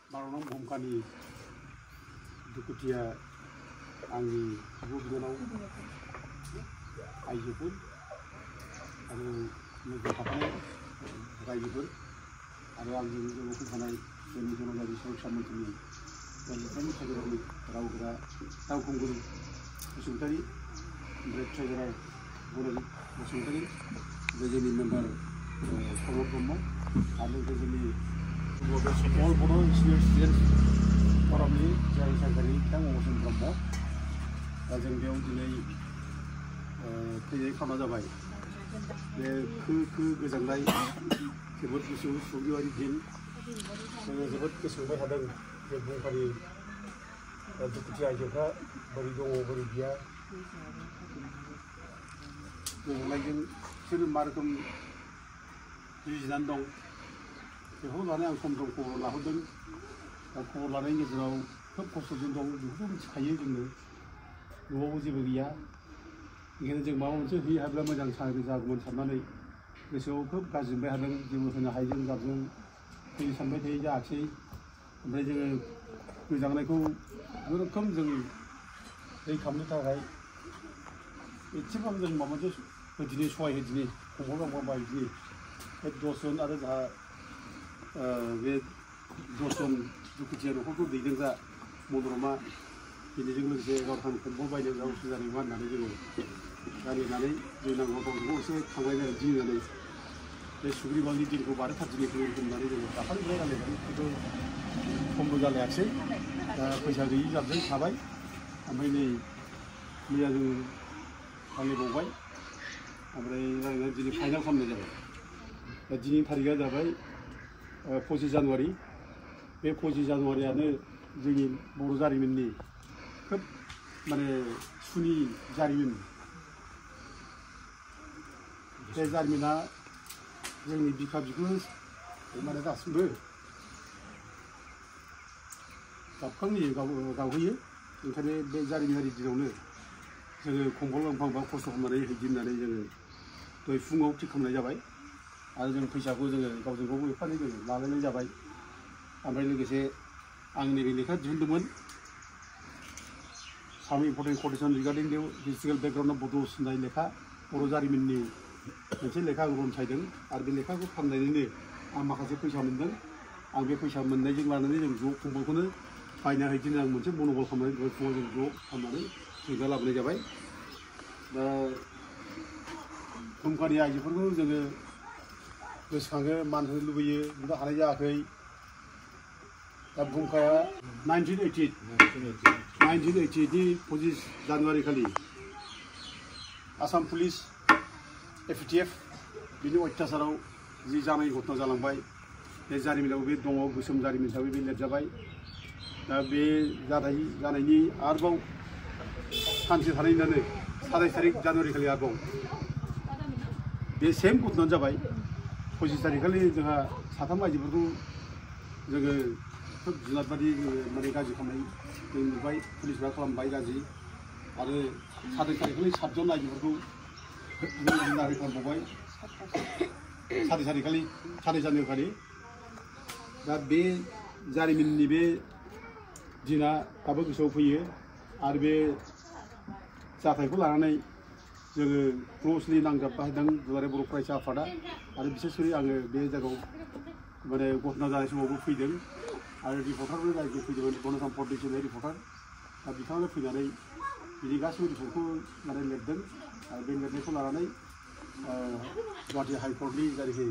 मारावनां भुमकानि दुखुथिया आंनि बिब' बिनानाव आइजोफोर आरो लोगो थाफानाय रायजोफोर आरो आंजों लोगोआव फैफानाय जोंनि जनजाति सुरक्षा मन्थ्रिनि लेखानि ट्रेजारारनि रावग्रा रावखुंगुर बसुमतारी ओमफ्राय ट्रेजारार बरजित बसुमतारी ओमफ्राय जोंनि मेम्बार प्रमद ब्रह्म आरो लोगोसे जोंनि अल बर' सिनियर स्टुडेन्टस फरामनि जाय सानखारि बिथां अबसम ब्रह्म दा जों बेयाव दिनै फैनाय खालामना जाबाय बे गोजांनाय जोबोद गुसु सुग्रिबारि दिन जोङो जोबोद गोसोखांबाय थादों जे भुमकानि दुखुथिया आइजोफ्रा बोरै दङ बोरै गैया गोजांनायजों बिसोरो मा रोखोम जुजिनानै दं बेखौ लानानै आं सम सम खबर लाहरदों दा खबर लानायनि गेजेराव खोब खस्थ'जों दं बेखौथ' मिथिखायो जोङो न'आवबो जेबो गैया ओंखायनो जों माबा मोनसे होयो हायोब्ला मोजां जागौमोन साननानै गोसोआव खोब गाज्रि मोनबाय थादों जेबो होनो हायैजों जाबजों फैनो सानबाय थायो जायासै ओमफ्राय जोङो गोजांनायखौ रोखोम जों दै खालामनो थाखाय एसेबां जों माबा मोनसे होदिनि सहाय होदिनि खंबल गांबा बायदिनि बे 10 जन आरो जोंहा बे 10 जन दुखुथिया न'खरखौ दैदेनग्रा मनरमा बिनिजों लोगोसे गावथान खंबल बायनो गावसोर जानाय नङा होननानै जोङो रायलायनानै जों नांगौ गावजों एसे थांलायनानै गिनानै बे सुग्रिबारिनि दिनखौ बारहोथारदिनिखौ होननानै जोङो दाखालिनिफ्राय रायलायनानै खिन्थु समबो जालायासै दा फैसा गैयि जाबजों थाबाय ओमफ्राय नै मैया जों रायलायबावबाय ओमफ्राय रायलायनानै दिनै फाइनाल खालामनाय जाबाय दा दिनैनि थारिखआ जाबाय 25 जानुवारि बे 25 जानुवारियानो जोंनि बर' जारिमिननि खोब माने सुनि जारिमिन बे जारिमिना जोंनि बिखा बिखुन माने दासिमबो गाबखांहोयो गावहैयो ओंखायनो बे जारिमिनारि दिनावनो जोङो खंबल गांफां बा खस्थ' खालामनानै हैदिननानै जोङो दहाय फुङाव थिग खालामनाय जाबाय आरो जों फैसाखौ जोङो गावजों गाव एफा एनै जोङो लालायनाय जाबाय ओमफ्राय लोगोसे आं नैबे लेखा दिहुनदोंमोन साम इम्पर्टेन्ट कटेसन रिगार्डिं द हिस्टरिकेल बेकग्राउन्ड अफ बड'स होननाय लेखा बर' जारिमिननि मोनसे लेखा आं रनसायदों आरो बे लेखाखौ फाननानैनो आं माखासे फैसा मोनदों आं बे फैसा मोननायजों लानानै जों ज' खंबलखौनो बायना हैदिनो आं मोनसे मन'बल खालामनानै दहाय फुङाव जों ज' खालामनानै जों दा लाबोनाय जाबाय दा भुमकानि आइजोफोरखौ जोङो गोसोखाङो मान होनो लुबैयो खिन्थु हानाय जायाखै दा भुमकाया 1988 नि 25 जानुवारि खालि आसाम पुलिस एफटिएफ बिनि अत्याचाराव जि जानाय घटना जालांबाय बे जारिमिनाव बे दङ गोसोम जारिमिन हिसाबै बे लिरजाबाय दा बे जानायनि आरोबाव सानसे थानायनिनो 27 तारिख जानुवारि खालि आरोबाव बे सेम घटनायानो जाबाय 25 तारिख खालि जोंहा साथाम आइजोफोरखौ जोङो खोब जुनादबादि माने गाज्रि खालामनाय जों नुबाय पुलिसफ्रा खालामबाय गाज्रि आरो 27 तारिख खालि 7 जन आइजोफोरखौ जुनारै खालामबावबाय 27 तारिख खालि 27 जानुवारि खालि दा बे जारिमिननि बे दिना दाबो गोसोआव फैयो आरो बे जाथायखौ लानानै जोङो क्ल'सलि नांजाबबायदों दुलाराय बर' फरायसा आफादा आरो बिसेसकरि आङो बे जायगायाव माने घटना जानाय समावबो फैदों आरो रिपर्टारबो जायगायाव फैदोंमोन गणतान्त्रिक फाउन्डेसननि रिपर्टार दा बिथाङानो फैनानै बिनि गासैबो रिपर्टखौ माने लिरदों आरो बे लिरनायखौ लानानै गुवाहाटी हाइकर्टनि जायनाखि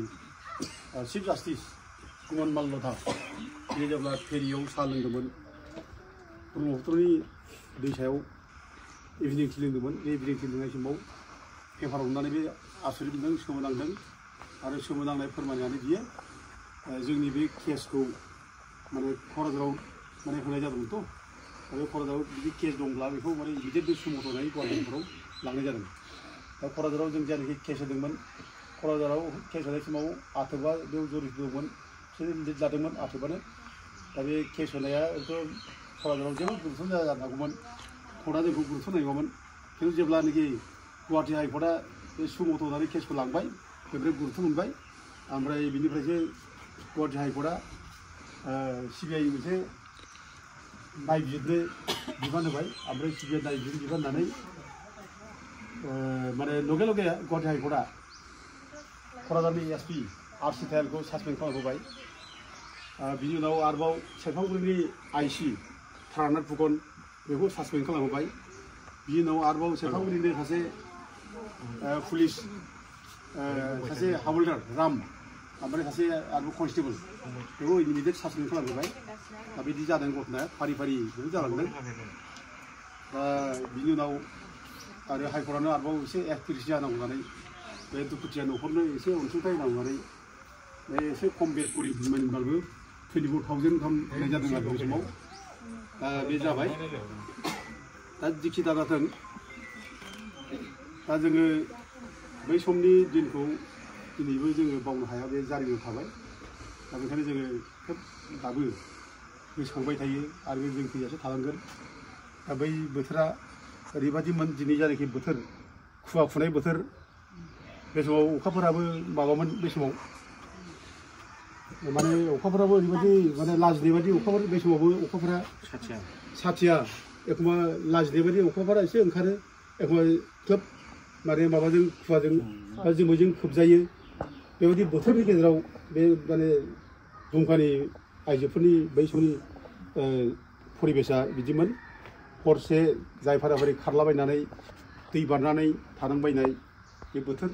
चिफ जास्टिस कुमन माल्लथा बे जेब्ला फेरियाव साहा लोंदोंमोन ब्रह्मपुत्रनि दैसायाव इभिनिं टि लोंदोंमोन बे इभिनिं टि लोंनाय समाव पेपाराव नुनानै बे आसुरित मोनदों सोमोनांदों आरो सोमोनांनाय फोरमायनानै बियो जोंनि बे केसखौ माने क'क्राझाराव माने होनाय जादोंमोनथ' बे क'क्राझाराव बिदि केस दंब्ला बेखौ माने इमिडियेटलि सुमोथ'नानै गुवाहाटीफोराव लांनाय जादों दा क'क्राझाराव जों जायनाखि केस होदोंमोन क'क्राझाराव केस होनाय समाव आथोबा बेयाव जरित दंमोन बिसोर लिड लादोंमोन आथोबानो दा बे केस होनाया क'क्राझाराव जेबो गुरुत्थ' जानो हागौमोन कर्टआ जोंखौ गुरुत्थ' होनाय नङामोन खिन्थु जेब्लानाखि गुवाहाटी हाइकर्टआ बे सुमोथ'नानै केसखौ लांबाय बेनिफ्राय गुरुत्थ' मोनबाय ओमफ्राय बिनिफ्रायसो गुवाहाटी हाइकर्टआ CBI मोनसे नायबिजिरनो बिबान होबाय ओमफ्राय CBI नायबिजिरनो बिबान होनानै माने लगे लगे गुवाहाटी हाइकर्टआ क'क्राझारनि SP RC थायलखौ सासपेन्ड खालामहोबाय बिनि उनाव आरोबाव सेरफांगुरिनि IC तारानाथ फुकन बेखौ सासपेन्ड खालामहोबाय बिनि उनाव आरोबाव सेरफांगुरिनि सासे पुलिस सासे हावलदार राम ओमफ्राय सासे आरोबाव कनस्टेबल बेखौ इमिडियेट सासपेन्ड खालामहोबाय दा बिदि जादों घटनाया फारि फारि बेखौ जालांदों दा बिनि उनाव आरो हाइकर्टआनो आरोबाव एसे एक्टिभिटि जानांगौ होननानै बे दुखुथिया न'खरनो एसे अनसुंथाइ होनांगौ होननानै बे एसे खम बेट करि मोनबाबो 24,000 गाहाम होनाय जादों आरो बे समाव दा बे जाबाय दा जिखि दाजाथों दा जोङो बै समनि दिनखौ दिनैबो जोङो बावनो हाया बे जारिमिनाव थाबाय दा बेखायनो जोङो खोब दाबो गोसोखांबाय थायो आरो बे जों थैजासे थालांगोन दा बै बोथोरा ओरैबायदिमोन दिनै जायनाखि बोथोर खुवा खुनाय बोथोर बे समाव अखाफोराबो माबामोन बे समाव माने अखाफोराबो ओरैबायदि माने लाजिनाय बायदि अखाफोर बे समावबो अखाफोरा साथिया एखम्बा लाजिनाय बायदि अखाफोरा एसे ओंखारो एखम्बा खोब माने माबाजों खुवाजों बा जोमैजों खोबजायो बेबायदि बोथोरनि गेजेराव बे माने दुमकानि आइजोफोरनि बै समनि परिबेसा बिदिमोन हरसे जाय फाराफारि खारलाबायनानै दै बारनानै थानांबायनाय बे बोथोर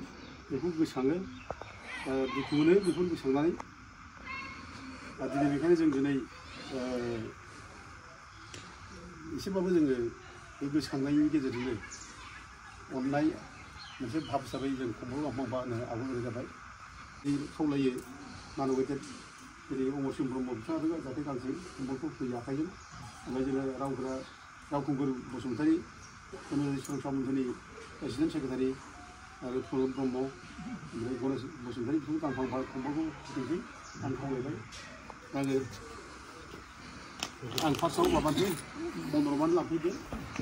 बेखौ गोसोखाङो दुखु मोनो बेखौ गोसोखांनानै दिनै बेखायनो जों दिनै एसेबाबो जोङो बे गोसोखांनायनि गेजेरजोंनो अननाय मोनसे भाब हिसाबै जों खम्बल गांफांफा होनो आवगायनाय जाबाय खावलायो मानबैदेर जेरै अमरसिं ब्रह्म बिथाङाबो जाहाथे गांसे खम्बलखौ होयो आखाइजों ओमफ्राय जोङो रावखुंगुर बसुमतारी सोलोंसा मन्थ्रिनि प्रेसिडेन्ट सेक्रेटारि आरो प्रनब ब्रह्म ओमफ्राय गणेश बसुमतारी बिसोर गांफांफा खम्बलखौ होनोसै आं खावलायबाय आं फार्स्टआव माबानोसै मनरमानो लांफैदो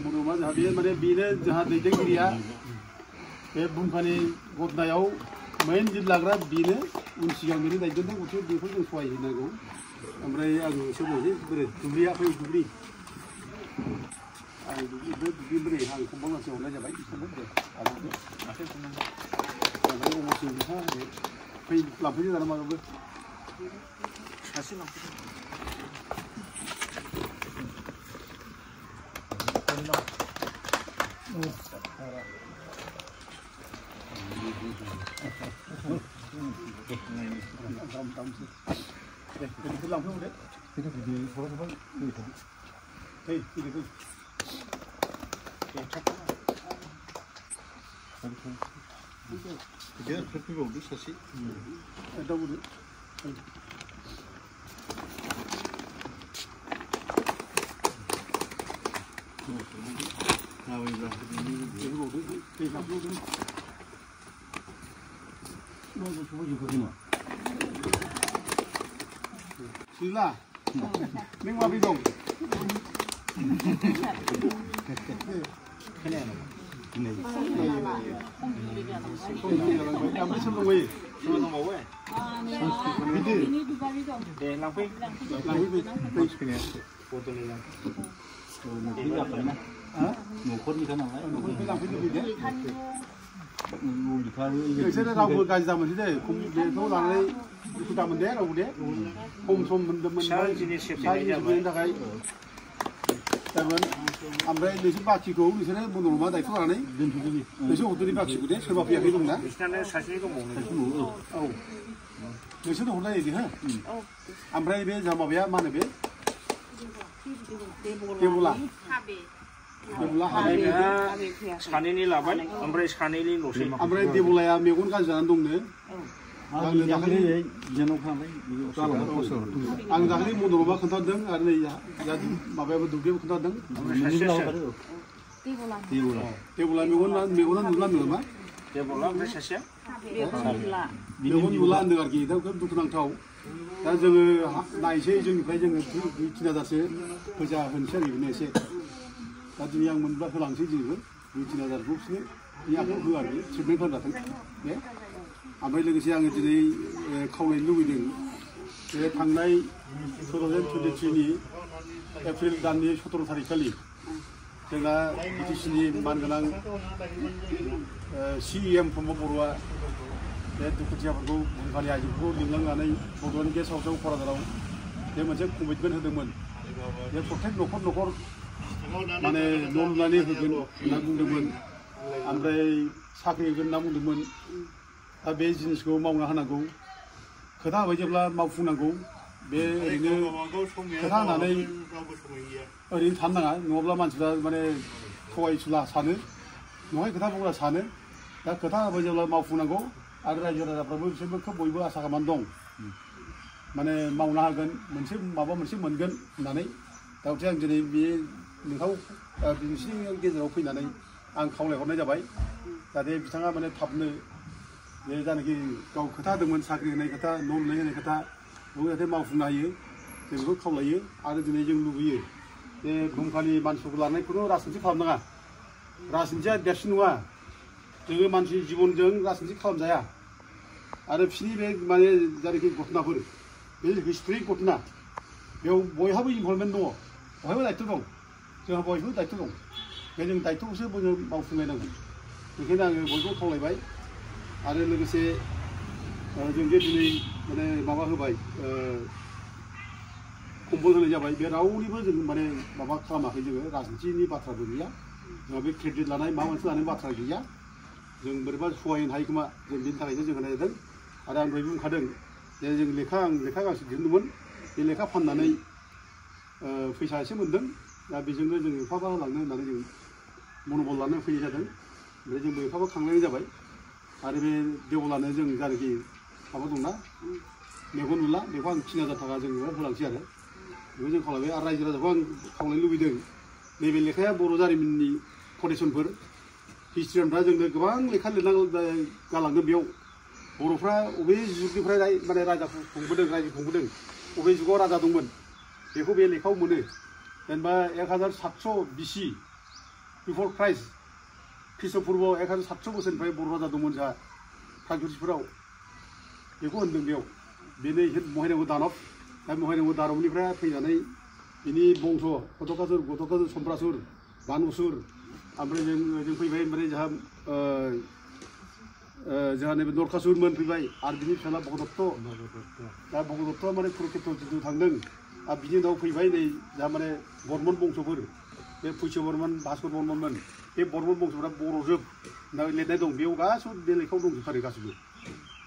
मनरमा जोंहा बेयो माने बेनो जोंहा दैदेनगिरिया बे बुहुमखानि घटनायाव मेइन लिड लाग्रा बेनो उन सिगां बेनो दायित्व दं गथे बेखौ जों सहाय होनांगौ ओमफ्राय आं एसे बुंनोसै बोरै दुब्लिया फै दुब्लि आं दुब्लि बोरै आं खम्बल गांसे हरनाय जाबाय बिसोरनो दे आरो ओमफ्राय अमरसिं बिथाङा फै लांफैदो दाना माबाबो सासे लांफैदो Sila, neng wabi dong. Biasanya ragu gaji zaman sih deh, betul lalu itu tamu deh, ragu deh, som temen-temen, saya jenis dah kayak, temen, ambil di sini pakcik kau, di sana bunuh rumah, dah itu lah nih, di sini hotel di pakcik deh, sebab pihak itu mana? Di sana sasi itu mau, oh, di sana hotel ini ha, ambil ini zaman biar mana biar, Debola. सानैनि लाबाय ओमफ्राय सानैनि ल'सै ओमफ्राय देबलाया मेगन गाज्रि जानानै दंनो आंनो दाखालि आं दाखालि मनरमा खोन्थादों आरो नै माबायाबो दुब्लियाव खोन्थादों देबला मेगना नुला नामा देबला ओमफ्राय सासेया मेगन नुला होनदों आरोखि दा दुखुनांथाव दा जोङो नायसै जोंनिफ्राय जोङो 2-3,000सो फैसा होनोसै आरो बेनो एसे दा दिनै आं मोनब्ला होलांसै जोङो 2-3,000खौ बिसोरनो आखायाव होआ आरोखि ट्रिटमेन्ट खालामजाथों दे ओमफ्राय लोगोसे आङो दिनै खावलायनो लुबैदों बे थांनाय 2023नि एप्रिल दाननि 17 थारिख खालि जोंना बिटिसिनि मानगोनां CEM प्रमद बर'आ बे दुखुथियाफोरखौ बुंखानि आइजोफोरखौ लिंलांनानै बड'लेण्ड गेस्ट हाउसआव क'क्राझाराव बे मोनसे कमिटमेन्ट होदोंमोन बे प्रत्येक न'खर माने न' लुनानै होगोन होनना बुंदोंमोन ओमफ्राय साख्रि होगोन होनना बुंदोंमोन दा बे जिनिसखौ मावना होनांगौ खोथा होबाय जेब्ला मावफुंनांगौ बे ओरैनो खोथा होनानै ओरैनो थानो नाङा नङाब्ला मानसिफ्रा माने थगायसुला सानो नङाय खोथा बुंग्रा सानो दा खोथा होबाय जेब्ला मावफुंनांगौ आरो रायजो राजाफ्राबो बिसोरबो खोब बयबो आसा खालामनानै दं माने मावना होगोन मोनसे माबा मोनसे मोनगोन होननानै दा आं दिनै बे नोंखौ नोंसिनि गेजेराव फैनानै आं खावलायहरनाय जाबाय जाहाथे बिथाङा माने थाबनो बे जानाखि गाव खोथा होदोंमोन साख्रि होनाय खोथा न' लुनाय होनाय खोथा बेखौ जाहाथे मावफुंनो हायो जों बेखौ खावलायो आरो दिनै जों लुबैयो बे बुहुमखानि मानसिफोरखौ लानायखौनो राजनिथि खालामनाङा राजनिथिया देरसिन नङा जोङो मानसि जिबनजों राजनिथि खालामजाया आरो बिसोरनि बे माने जानाखि घटनाफोर बे हिस्ट्रिक घटना बेयाव बयहाबो इनभल्भमेन्ट दङ बयहाबो दायित्व दं जोंहा बयबो दायित्व दं बे जों दायित्वखौसो जोङो मावफुंलायनांगोन बेखायनो आङो बयबो खावलायबाय आरो लोगोसे जों जे दिनै माने माबा होबाय कम्बल होनाय जाबाय बे रावनिबो जों माने माबा खालामाखै जोङो राजनिथिनि बाथ्राबो गैया जोंहा बे क्रेडिट लानाय माबा मोनसे लानाय बाथ्रा गैया जों बोरैबा सहायनो हायो खोमा जों बेनि थाखायनो जों होनाय जादों आरो आं दहाय बुंखादों जे जों लेखा गांसे दिहुनदोंमोन बे लेखा फाननानै फैसा एसे मोनदों दा बेजोंनो जों एफाबा लांनो होननानै जों मन'बल लानानै फैनाय जादों ओमफ्राय जोंबो एफाबा खांलायनाय जाबाय आरो बे देवलानो जों जायनाखि माबा दंना मेगन नुला बेखौ आं 3000 थाखा जों होलांसै आरो बेखौ जों खावलायबाय आरो रायजो राजाखौ आं खावलायनो लुबैदों नैबे लेखाया बर' जारिमिननि कटेसनफोर हिस्ट्रियानफ्रा जोंनो गोबां लेखा लिरना गालांदों बेयाव बर'फ्रा अबे जुगनिफ्राय माने रायजो खुंबोदों अबे जुगाव राजा दंमोन बेखौ बे लेखायाव मोनो जेनेबा 1700 BC बिफर क्राइस्ट ख्रीष्टपूर्व 1700 बोसोरनिफ्राय बर' राजा दंमोन जोंहा प्रागज्योतिषपुराव बेखौ होनदों बेयाव बेनो महिरंग दानब दा महिरंग दानबनिफ्राय फैनानै बिनि बंश गटकासुर सम्प्रासुर बानसुर ओमफ्राय जों फैबाय ओमफ्राय जोंहा नैबे नरकासुरमोन फैबाय आरो बिनि फिसाला भगदत्त दा भगदत्तआ माने कुरुक्षेत्र जुद्धआव थांदों आरो बिनि उनाव फैबाय नै जोंहा माने बर्मन बंशफोर बे पुष्य बर्मन भास्कर बर्मनमोन बे बर्मन बंशफोरा बर'जोब होनना लिरनाय दं बेयाव गासिबो बे लेखायाव दंजोबथारो गासिबो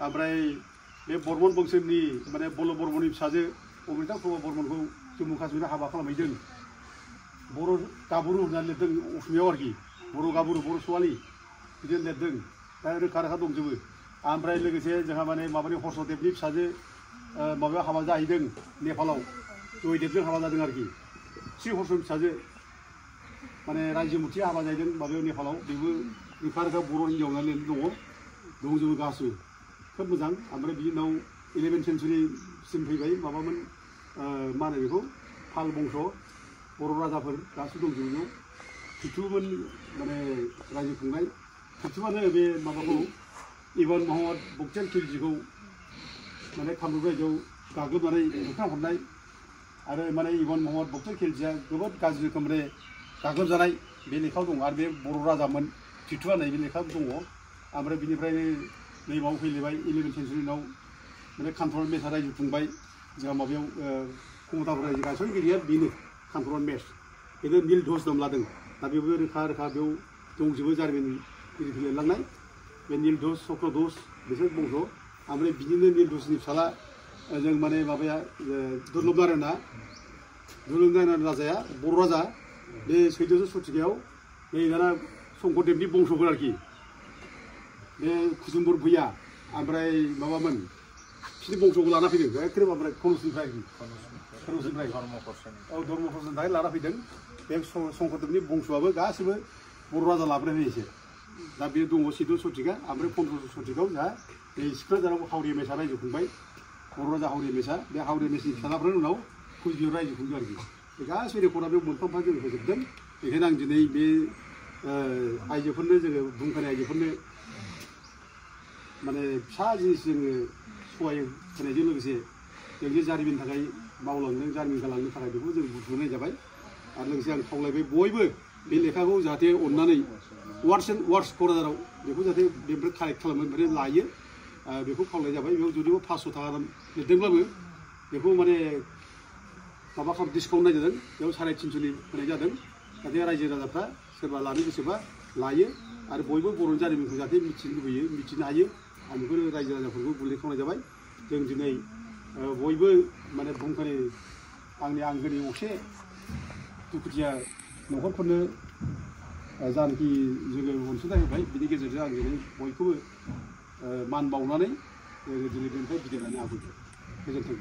ओमफ्राय बे बर्मन बंशनि माने बल्ल बर्मननि फिसाजो अमृता प्रभा बर्मनखौ जम्मु काश्मीराव हाबा खालामहैदों बर' गाबुरु होननानै लिरदों असमियाव आरोखि बर' गाबुरु बर' सवालि बिदिनो लिरदों दा रोखा दंजोबो ओमफ्राय लोगोसे जोंहा माने माबानि हर्षदेबनि फिसाजो माबायाव हाबा जाहैदों नेपालाव जयदेबजों हाबा जादों आरोखि श्री हर्षनि फिसाजो माने रायजोमुथिया हाबा जाहैदों माबायाव नेपालाव बेबो रोखा बर' हिन्जाव होननानै लिरनाय दंजोबो गासिबो खोब मोजां ओमफ्राय बिनि उनाव 11th सेन्सुरिसिम फैबाय माबामोन मा होनो बेखौ पाल बंश बर' राजाफोर गासिबो दंजोबो किथुमोन माने रायजो खुंनाय किथुआनो बे माबाखौ इभान महम्मद बक्तियार खिलजिखौ माने कामरुप रायजोआव गाग्लोबनानै होखारहरनाय आरो माने इभान महम्मद बक्तियार खिलजिया जोबोद गाज्रि रोखोम माने गाग्लोबजानाय बे लेखायाव दं आरो बे बर' राजामोन टिटुआ नै बे लेखायाव दङ ओमफ्राय बिनिफ्रायनो नैबाव फैलायबाय 11th सेन्सुरिनि उनाव माने कान्टरल मेसआ रायजो खुंबाय जोंहा माबायाव कमतापुर रायजो गायसनगिरिया बेनो कान्टरल मेस बेनो नील घोष नाम लादों दा बेबो रोखा बेयाव दंजोबो जारिमिनगिरिफोर लिरलांनाय बे नील घोष चक्र घोष बिसोर बंश ओमफ्राय बिनिनो नील घोषनि फिसाला जों माने माबाया दुर्लभ नारायण राजाया बर' राजा बे 1400 शतिकायाव बे दाना शंकरदेबनि बंशफोर आरोखि बे कुसुमपुर भुइया ओमफ्राय माबामोन बिसोरनि बंशखौ लाना फैदों एखेबारे ओमफ्राय खनौसिनिफ्राय धर्मप्रसादनि थाखाय लाना फैदों बे शंकरदेबनि बंशआबो गासिबो बर' राजा लाबोनाय होयोसो दा बे दङ 1400 शतिका ओमफ्राय 1500 शतिकायाव जोंहा बे सिखोनाझाराव हावरिया मेसआ रायजो खुंबाय बर' राजा हावरिया मेसआ बे हावरिया मेसनि फिसालाफोरनि उनाव कुचबिहाराव रायजो खुंदों आरोखि बे गासै रेकर्डआ बे मोनफा जों होजोबदों बेखायनो आं दिनै बे आइजोफोरनो जोङो बुहुमखानि आइजोफोरनो माने फिसा जिनिस जोङो सहाय होनायजों लोगोसे जों जे जारिमिननि थाखाय मावलांदों जारिमिन गालांनो थाखाय बेखौ जों बुथुमनाय जाबाय आरो लोगोसे आं खावलायबाय बयबो बे लेखाखौ जाहाथे अननानै वार्ड्स क'क्राझाराव बेखौ जाहाथे बेनिफ्राय कालेक्ट खालामो बेनिफ्राय लायो बेखौ खावलायनाय जाबाय बेयाव जुदिबो 500 थाखा लिरदोंब्लाबो बेखौ माने माबा डिसकाउन्ट नाय जादों बेयाव 350नि होनाय जादों जाहाथे रायजो राजाफ्रा सोरबा लानो गोसोबा लायो आरो बयबो बर'नि जारिमिनखौ जाहाथे मिथिनो लुबैयो मिथिनो हायो आं बेखौ रायजो राजाफोरखौ बुंनाय खावलायनाय जाबाय जों दिनै बयबो माने बुहुमखानि आंनि आंगोनि असे दुखुथिया न'खरफोरनो जानखि जोङो अनसुंथाइ होबाय बिनि गेजेरजों आं दिनै बयखौबो मान बावनानै दिनै बेनिफ्राय बिदाय लानो हागौ गोजोन्थों।